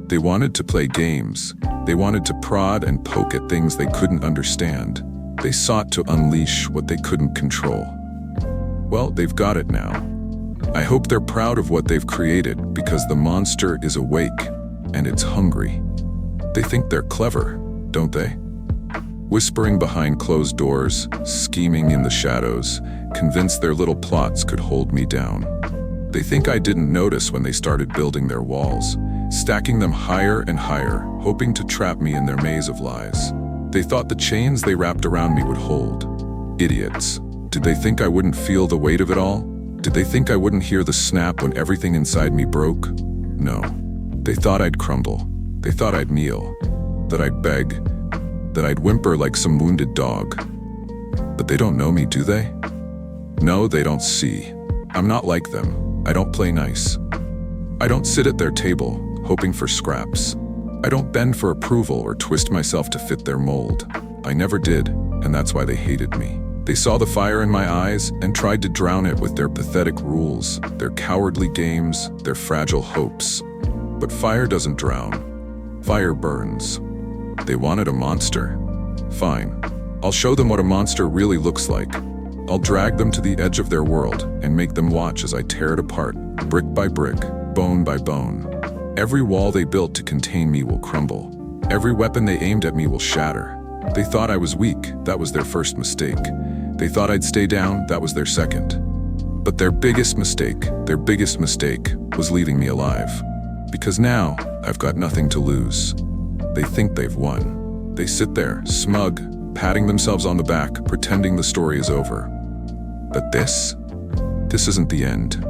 They wanted to play games. They wanted to prod and poke at things they couldn't understand. They sought to unleash what they couldn't control. Well, they've got it now. I hope they're proud of what they've created, because the monster is awake and it's hungry. They think they're clever, don't they? Whispering behind closed doors, scheming in the shadows, convinced their little plots could hold me down. They think I didn't notice when they started building their walls, stacking them higher and higher, hoping to trap me in their maze of lies. They thought the chains they wrapped around me would hold. Idiots. Did they think I wouldn't feel the weight of it all? Did they think I wouldn't hear the snap when everything inside me broke? No. They thought I'd crumble. They thought I'd kneel, that I'd beg, that I'd whimper like some wounded dog. But they don't know me, do they? No, they don't see. I'm not like them. I don't play nice. I don't sit at their table, hoping for scraps. I don't bend for approval or twist myself to fit their mold. I never did, and that's why they hated me. They saw the fire in my eyes and tried to drown it with their pathetic rules, their cowardly games, their fragile hopes. But fire doesn't drown. Fire burns. They wanted a monster. Fine. I'll show them what a monster really looks like. I'll drag them to the edge of their world and make them watch as I tear it apart, brick by brick, bone by bone. Every wall they built to contain me will crumble. Every weapon they aimed at me will shatter. They thought I was weak. That was their first mistake. They thought I'd stay down. That was their second. But their biggest mistake was leaving me alive. Because now, I've got nothing to lose. They think they've won. They sit there, smug, patting themselves on the back, pretending the story is over. But this isn't the end.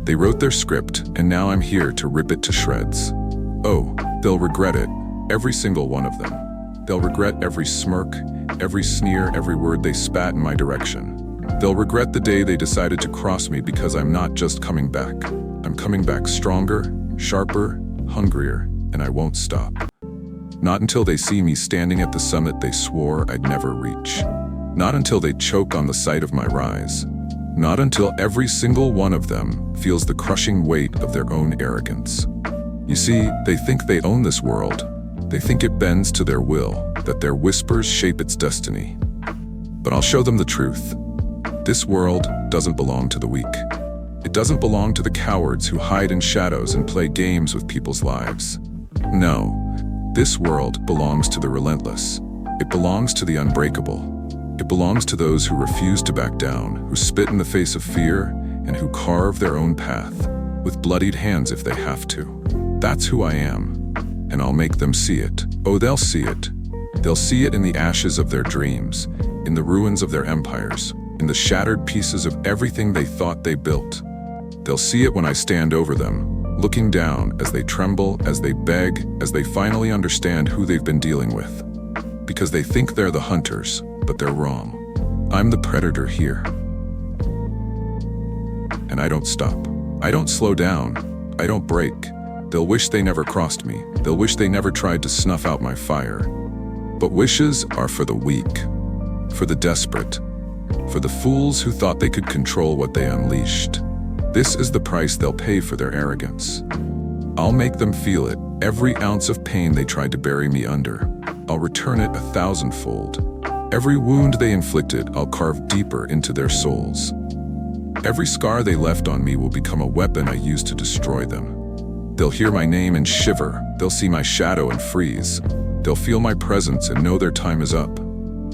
They wrote their script, and now I'm here to rip it to shreds. Oh, they'll regret it, every single one of them. They'll regret every smirk, every sneer, every word they spat in my direction. They'll regret the day they decided to cross me, because I'm not just coming back. I'm coming back stronger, sharper, hungrier, and I won't stop. Not until they see me standing at the summit they swore I'd never reach. Not until they choke on the sight of my rise. Not until every single one of them feels the crushing weight of their own arrogance. You see, they think they own this world. They think it bends to their will, that their whispers shape its destiny. But I'll show them the truth. This world doesn't belong to the weak. It doesn't belong to the cowards who hide in shadows and play games with people's lives. No, this world belongs to the relentless. It belongs to the unbreakable. It belongs to those who refuse to back down, who spit in the face of fear, and who carve their own path, with bloodied hands if they have to. That's who I am, and I'll make them see it. Oh, they'll see it. They'll see it in the ashes of their dreams, in the ruins of their empires, in the shattered pieces of everything they thought they built. They'll see it when I stand over them, looking down as they tremble, as they beg, as they finally understand who they've been dealing with. Because they think they're the hunters, but they're wrong. I'm the predator here. And I don't stop. I don't slow down. I don't break. They'll wish they never crossed me. They'll wish they never tried to snuff out my fire. But wishes are for the weak, for the desperate, for the fools who thought they could control what they unleashed. This is the price they'll pay for their arrogance. I'll make them feel it, every ounce of pain they tried to bury me under. I'll return it 1,000-fold. Every wound they inflicted, I'll carve deeper into their souls. Every scar they left on me will become a weapon I use to destroy them. They'll hear my name and shiver. They'll see my shadow and freeze. They'll feel my presence and know their time is up.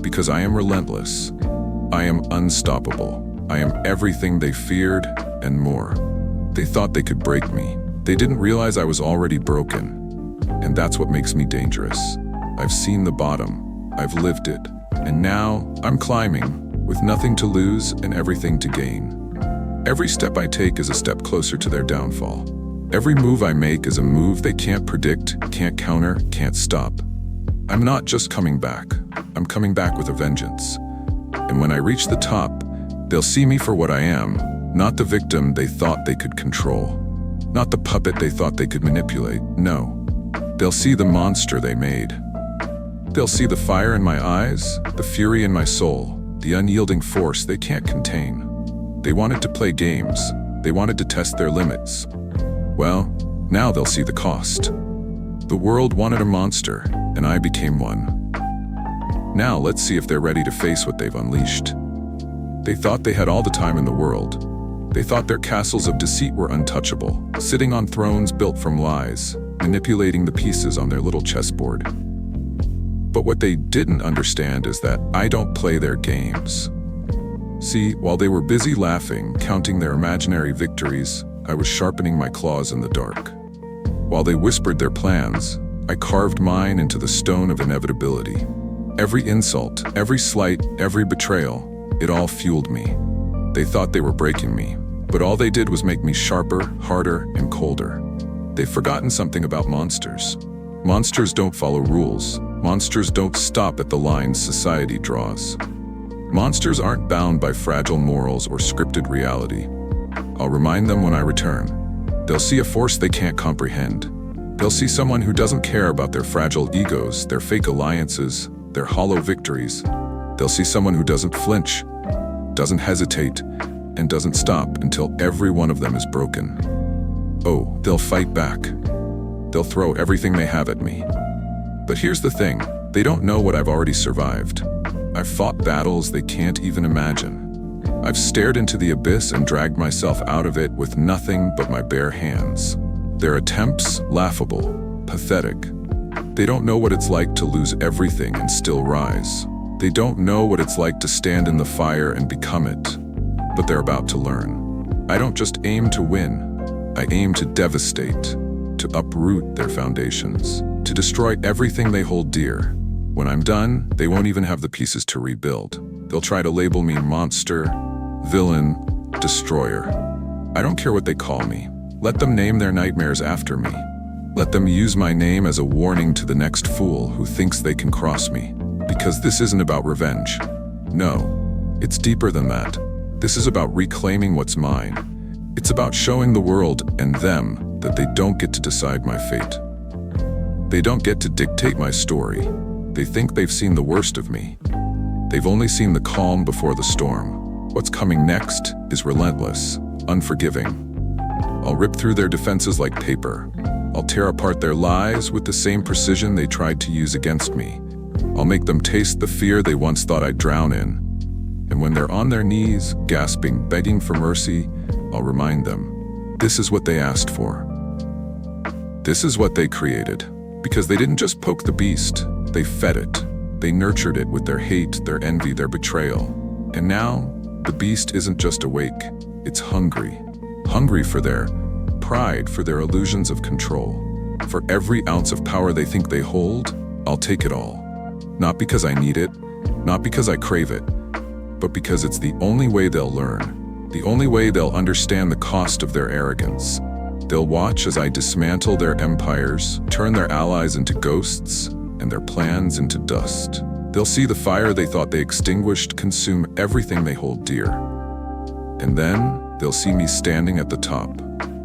Because I am relentless. I am unstoppable. I am everything they feared and more. They thought they could break me. They didn't realize I was already broken. And that's what makes me dangerous. I've seen the bottom. I've lived it. And now I'm climbing, with nothing to lose and everything to gain. Every step I take is a step closer to their downfall. Every move I make is a move they can't predict, can't counter, can't stop. I'm not just coming back. I'm coming back with a vengeance. And when I reach the top, they'll see me for what I am, not the victim they thought they could control. Not the puppet they thought they could manipulate. No. They'll see the monster they made. They'll see the fire in my eyes, the fury in my soul, the unyielding force they can't contain. They wanted to play games. They wanted to test their limits. Well, now they'll see the cost. The world wanted a monster, and I became one. Now let's see if they're ready to face what they've unleashed. They thought they had all the time in the world. They thought their castles of deceit were untouchable, sitting on thrones built from lies, manipulating the pieces on their little chessboard. But what they didn't understand is that I don't play their games. See, while they were busy laughing, counting their imaginary victories, I was sharpening my claws in the dark. While they whispered their plans, I carved mine into the stone of inevitability. Every insult, every slight, every betrayal, it all fueled me. They thought they were breaking me, but all they did was make me sharper, harder, and colder. They've forgotten something about monsters. Monsters don't follow rules. Monsters don't stop at the lines society draws. Monsters aren't bound by fragile morals or scripted reality. I'll remind them when I return. They'll see a force they can't comprehend. They'll see someone who doesn't care about their fragile egos, their fake alliances, their hollow victories. They'll see someone who doesn't flinch, doesn't hesitate, and doesn't stop until every one of them is broken. Oh, they'll fight back. They'll throw everything they have at me. But here's the thing, they don't know what I've already survived. I've fought battles they can't even imagine. I've stared into the abyss and dragged myself out of it with nothing but my bare hands. Their attempts, laughable, pathetic. They don't know what it's like to lose everything and still rise. They don't know what it's like to stand in the fire and become it. But they're about to learn. I don't just aim to win. I aim to devastate, to uproot their foundations, to destroy everything they hold dear. When I'm done, they won't even have the pieces to rebuild. They'll try to label me monster, villain, destroyer. I don't care what they call me. Let them name their nightmares after me. Let them use my name as a warning to the next fool who thinks they can cross me. Because this isn't about revenge. No, it's deeper than that. This is about reclaiming what's mine. It's about showing the world and them that they don't get to decide my fate. They don't get to dictate my story. They think they've seen the worst of me. They've only seen the calm before the storm. What's coming next is relentless, unforgiving. I'll rip through their defenses like paper. I'll tear apart their lies with the same precision they tried to use against me. I'll make them taste the fear they once thought I'd drown in. And when they're on their knees, gasping, begging for mercy, I'll remind them, this is what they asked for. This is what they created. Because they didn't just poke the beast, they fed it. They nurtured it with their hate, their envy, their betrayal. And now, the beast isn't just awake, it's hungry. Hungry for their pride, for their illusions of control. For every ounce of power they think they hold, I'll take it all. Not because I need it, not because I crave it, but because it's the only way they'll learn, the only way they'll understand the cost of their arrogance. They'll watch as I dismantle their empires, turn their allies into ghosts, and their plans into dust. They'll see the fire they thought they extinguished consume everything they hold dear. And then they'll see me standing at the top.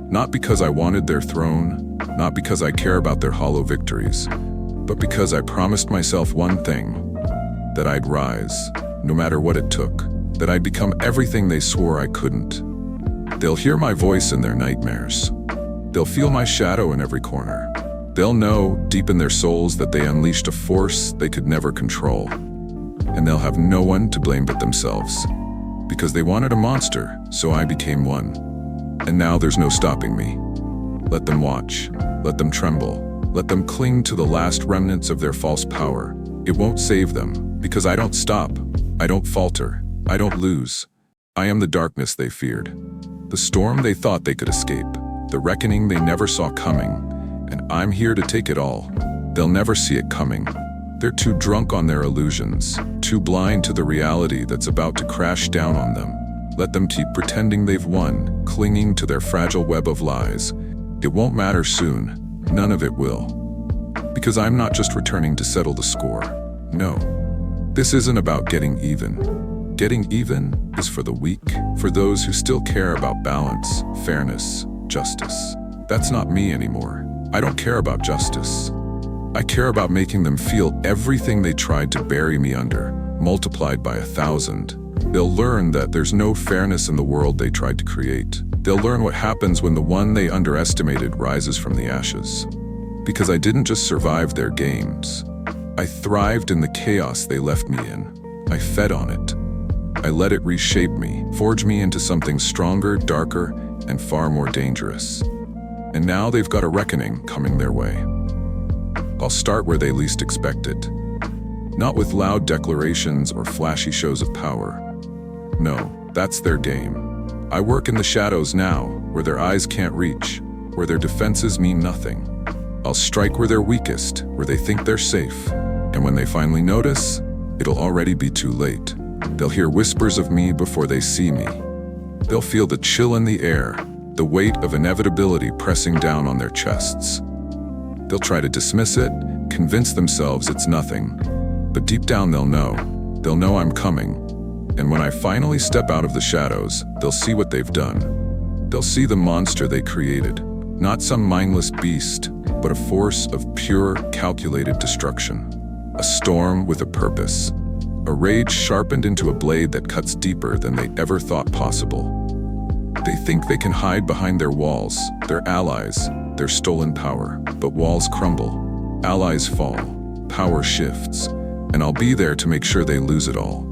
Not because I wanted their throne, not because I care about their hollow victories, but because I promised myself one thing, that I'd rise, no matter what it took, that I'd become everything they swore I couldn't. They'll hear my voice in their nightmares. They'll feel my shadow in every corner. They'll know, deep in their souls, that they unleashed a force they could never control. And they'll have no one to blame but themselves. Because they wanted a monster, so I became one. And now there's no stopping me. Let them watch. Let them tremble. Let them cling to the last remnants of their false power. It won't save them, because I don't stop. I don't falter. I don't lose. I am the darkness they feared. The storm they thought they could escape. The reckoning they never saw coming. And I'm here to take it all. They'll never see it coming. They're too drunk on their illusions, too blind to the reality that's about to crash down on them. Let them keep pretending they've won, clinging to their fragile web of lies. It won't matter soon. None of it will. Because I'm not just returning to settle the score. No. This isn't about getting even. Getting even is for the weak, for those who still care about balance, fairness, justice. That's not me anymore. I don't care about justice. I care about making them feel everything they tried to bury me under, multiplied by 1,000. They'll learn that there's no fairness in the world they tried to create. They'll learn what happens when the one they underestimated rises from the ashes. Because I didn't just survive their games. I thrived in the chaos they left me in. I fed on it. I let it reshape me, forge me into something stronger, darker, and far more dangerous. And now they've got a reckoning coming their way. I'll start where they least expect it. Not with loud declarations or flashy shows of power. No, that's their game. I work in the shadows now, where their eyes can't reach, where their defenses mean nothing. I'll strike where they're weakest, where they think they're safe. And when they finally notice, it'll already be too late. They'll hear whispers of me before they see me. They'll feel the chill in the air, the weight of inevitability pressing down on their chests. They'll try to dismiss it, convince themselves it's nothing. But deep down they'll know I'm coming. And when I finally step out of the shadows, they'll see what they've done. They'll see the monster they created, not some mindless beast, but a force of pure, calculated destruction. A storm with a purpose. A rage sharpened into a blade that cuts deeper than they ever thought possible. They think they can hide behind their walls, their allies, their stolen power. But walls crumble, allies fall, power shifts, and I'll be there to make sure they lose it all.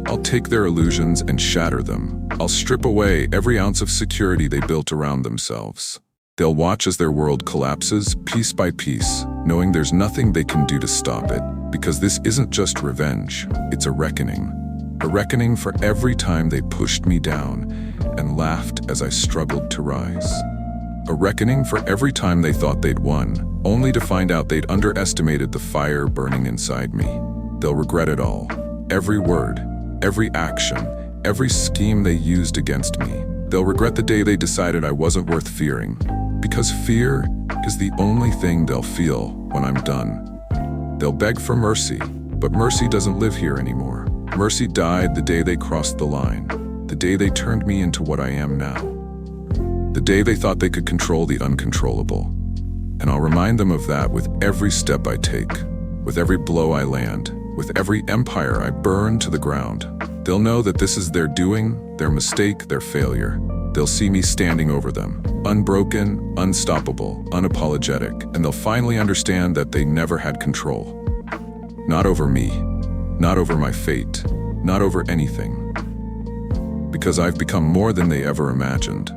I'll take their illusions and shatter them. I'll strip away every ounce of security they built around themselves. They'll watch as their world collapses, piece by piece, knowing there's nothing they can do to stop it. Because this isn't just revenge, it's a reckoning. A reckoning for every time they pushed me down and laughed as I struggled to rise. A reckoning for every time they thought they'd won, only to find out they'd underestimated the fire burning inside me. They'll regret it all. Every word, every action, every scheme they used against me. They'll regret the day they decided I wasn't worth fearing. Because fear is the only thing they'll feel when I'm done. They'll beg for mercy, but mercy doesn't live here anymore. Mercy died the day they crossed the line, the day they turned me into what I am now. The day they thought they could control the uncontrollable. And I'll remind them of that with every step I take, with every blow I land, with every empire I burn to the ground. They'll know that this is their doing, their mistake, their failure. They'll see me standing over them, unbroken, unstoppable, unapologetic, and they'll finally understand that they never had control. Not over me, not over my fate, not over anything. Because I've become more than they ever imagined,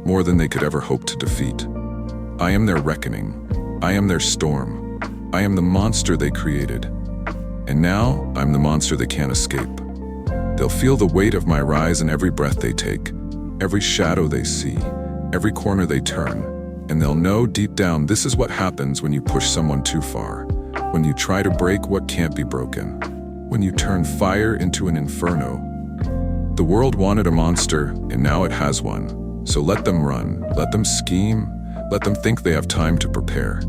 more than they could ever hope to defeat. I am their reckoning. I am their storm. I am the monster they created. And now, I'm the monster they can't escape. They'll feel the weight of my rise in every breath they take, every shadow they see, every corner they turn. And they'll know deep down this is what happens when you push someone too far, when you try to break what can't be broken, when you turn fire into an inferno. The world wanted a monster, and now it has one. So let them run, let them scheme, let them think they have time to prepare.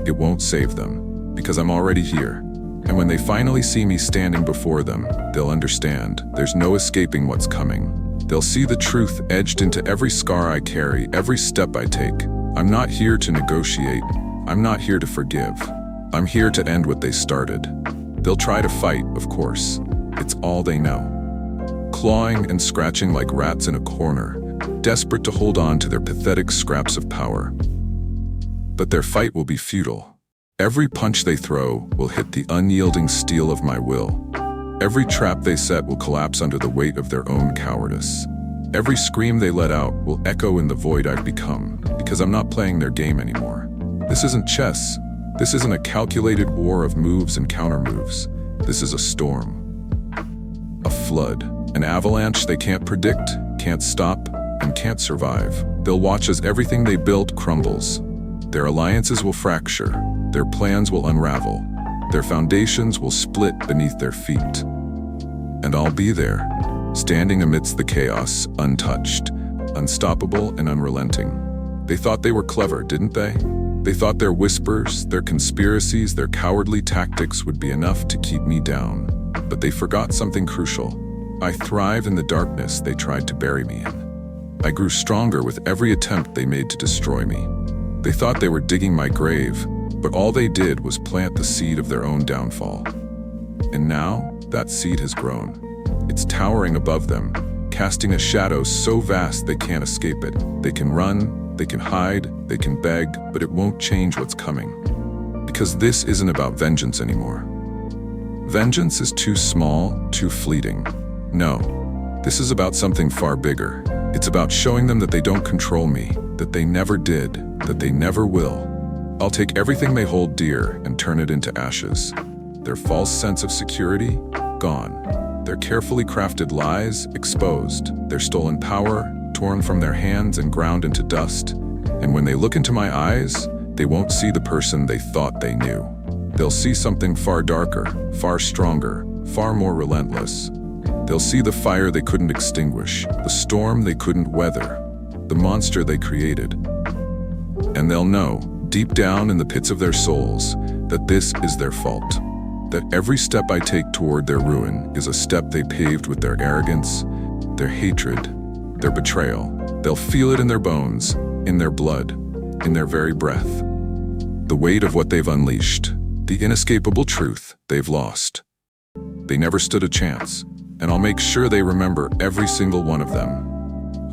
It won't save them, because I'm already here. And when they finally see me standing before them, they'll understand there's no escaping what's coming. They'll see the truth edged into every scar I carry, every step I take. I'm not here to negotiate. I'm not here to forgive. I'm here to end what they started. They'll try to fight, of course. It's all they know. Clawing and scratching like rats in a corner, desperate to hold on to their pathetic scraps of power. But their fight will be futile. Every punch they throw will hit the unyielding steel of my will. Every trap they set will collapse under the weight of their own cowardice. Every scream they let out will echo in the void I've become, because I'm not playing their game anymore. This isn't chess. This isn't a calculated war of moves and countermoves. This is a storm. A flood. An avalanche they can't predict, can't stop, and can't survive. They'll watch as everything they built crumbles. Their alliances will fracture. Their plans will unravel. Their foundations will split beneath their feet. And I'll be there, standing amidst the chaos, untouched, unstoppable and unrelenting. They thought they were clever, didn't they? They thought their whispers, their conspiracies, their cowardly tactics would be enough to keep me down. But they forgot something crucial. I thrived in the darkness they tried to bury me in. I grew stronger with every attempt they made to destroy me. They thought they were digging my grave, but all they did was plant the seed of their own downfall. And now, that seed has grown. It's towering above them, casting a shadow so vast they can't escape it. They can run, they can hide, they can beg, but it won't change what's coming. Because this isn't about vengeance anymore. Vengeance is too small, too fleeting. No, this is about something far bigger. It's about showing them that they don't control me, that they never did, that they never will. I'll take everything they hold dear and turn it into ashes. Their false sense of security, gone. Their carefully crafted lies, exposed. Their stolen power, torn from their hands and ground into dust. And when they look into my eyes, they won't see the person they thought they knew. They'll see something far darker, far stronger, far more relentless. They'll see the fire they couldn't extinguish, the storm they couldn't weather, the monster they created. And they'll know, deep down in the pits of their souls, that this is their fault. That every step I take toward their ruin is a step they paved with their arrogance, their hatred, their betrayal. They'll feel it in their bones, in their blood, in their very breath. The weight of what they've unleashed, the inescapable truth they've lost. They never stood a chance, and I'll make sure they remember every single one of them.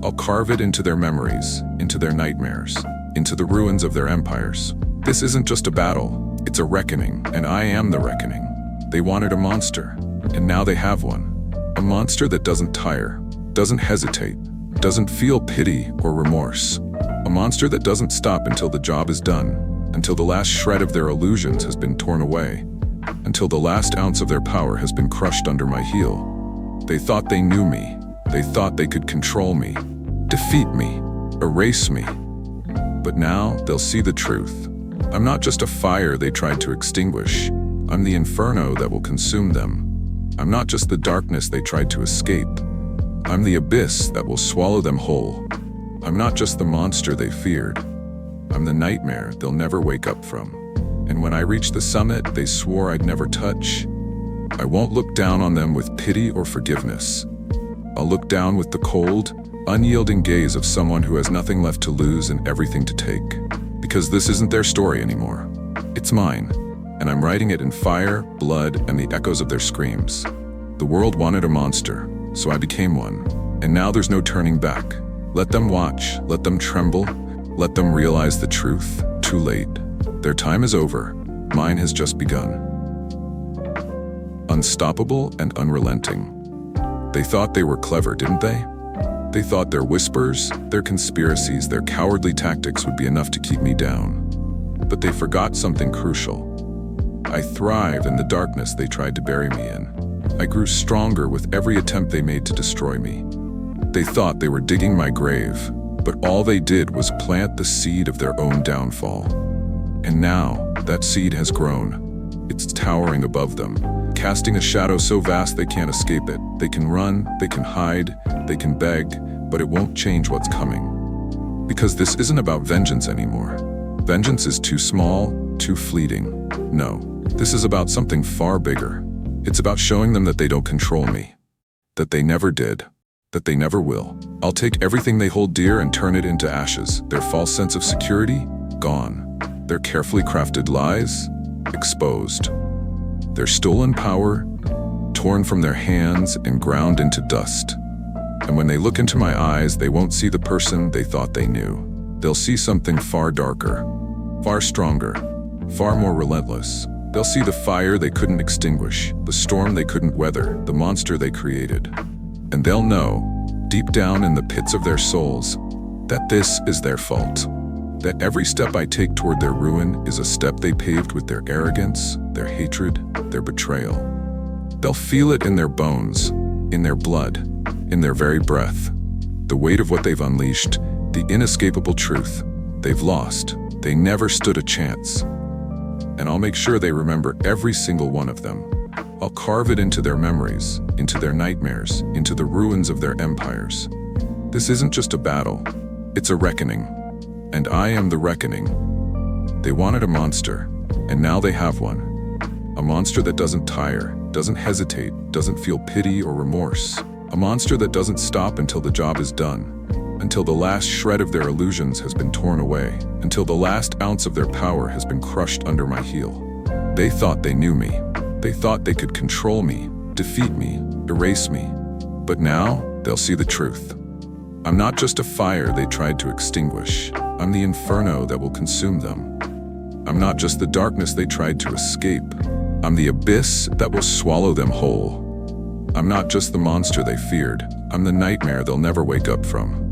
I'll carve it into their memories, into their nightmares, into the ruins of their empires. This isn't just a battle, it's a reckoning, and I am the reckoning. They wanted a monster, and now they have one. A monster that doesn't tire, doesn't hesitate, doesn't feel pity or remorse. A monster that doesn't stop until the job is done, until the last shred of their illusions has been torn away, until the last ounce of their power has been crushed under my heel. They thought they knew me. They thought they could control me, defeat me, erase me. But now they'll see the truth. I'm not just a fire they tried to extinguish. I'm the inferno that will consume them. I'm not just the darkness they tried to escape. I'm the abyss that will swallow them whole. I'm not just the monster they feared. I'm the nightmare they'll never wake up from. And when I reach the summit they swore I'd never touch, I won't look down on them with pity or forgiveness. I'll look down with the cold, unyielding gaze of someone who has nothing left to lose and everything to take. Because this isn't their story anymore. It's mine, and I'm writing it in fire, blood, and the echoes of their screams. The world wanted a monster, so I became one. And now there's no turning back. Let them watch, let them tremble, let them realize the truth. Too late. Their time is over. Mine has just begun. Unstoppable and unrelenting. They thought they were clever, didn't they? They thought their whispers, their conspiracies, their cowardly tactics would be enough to keep me down. But they forgot something crucial. I thrived in the darkness they tried to bury me in. I grew stronger with every attempt they made to destroy me. They thought they were digging my grave, but all they did was plant the seed of their own downfall. And now, that seed has grown. It's towering above them, casting a shadow so vast they can't escape it. They can run, they can hide, they can beg, but it won't change what's coming. Because this isn't about vengeance anymore. Vengeance is too small, too fleeting. No, this is about something far bigger. It's about showing them that they don't control me, that they never did, that they never will. I'll take everything they hold dear and turn it into ashes. Their false sense of security, gone. Their carefully crafted lies, exposed. Their stolen power, torn from their hands and ground into dust. And when they look into my eyes, they won't see the person they thought they knew. They'll see something far darker, far stronger, far more relentless. They'll see the fire they couldn't extinguish, the storm they couldn't weather, the monster they created. And they'll know, deep down in the pits of their souls, that this is their fault. That every step I take toward their ruin is a step they paved with their arrogance, their hatred, their betrayal. They'll feel it in their bones, in their blood, in their very breath. The weight of what they've unleashed, the inescapable truth they've lost. They never stood a chance. And I'll make sure they remember every single one of them. I'll carve it into their memories, into their nightmares, into the ruins of their empires. This isn't just a battle, it's a reckoning. And I am the reckoning. They wanted a monster, and now they have one. A monster that doesn't tire, doesn't hesitate, doesn't feel pity or remorse. A monster that doesn't stop until the job is done, until the last shred of their illusions has been torn away, until the last ounce of their power has been crushed under my heel. They thought they knew me. They thought they could control me, defeat me, erase me. But now, they'll see the truth. I'm not just a fire they tried to extinguish. I'm the inferno that will consume them. I'm not just the darkness they tried to escape. I'm the abyss that will swallow them whole. I'm not just the monster they feared. I'm the nightmare they'll never wake up from.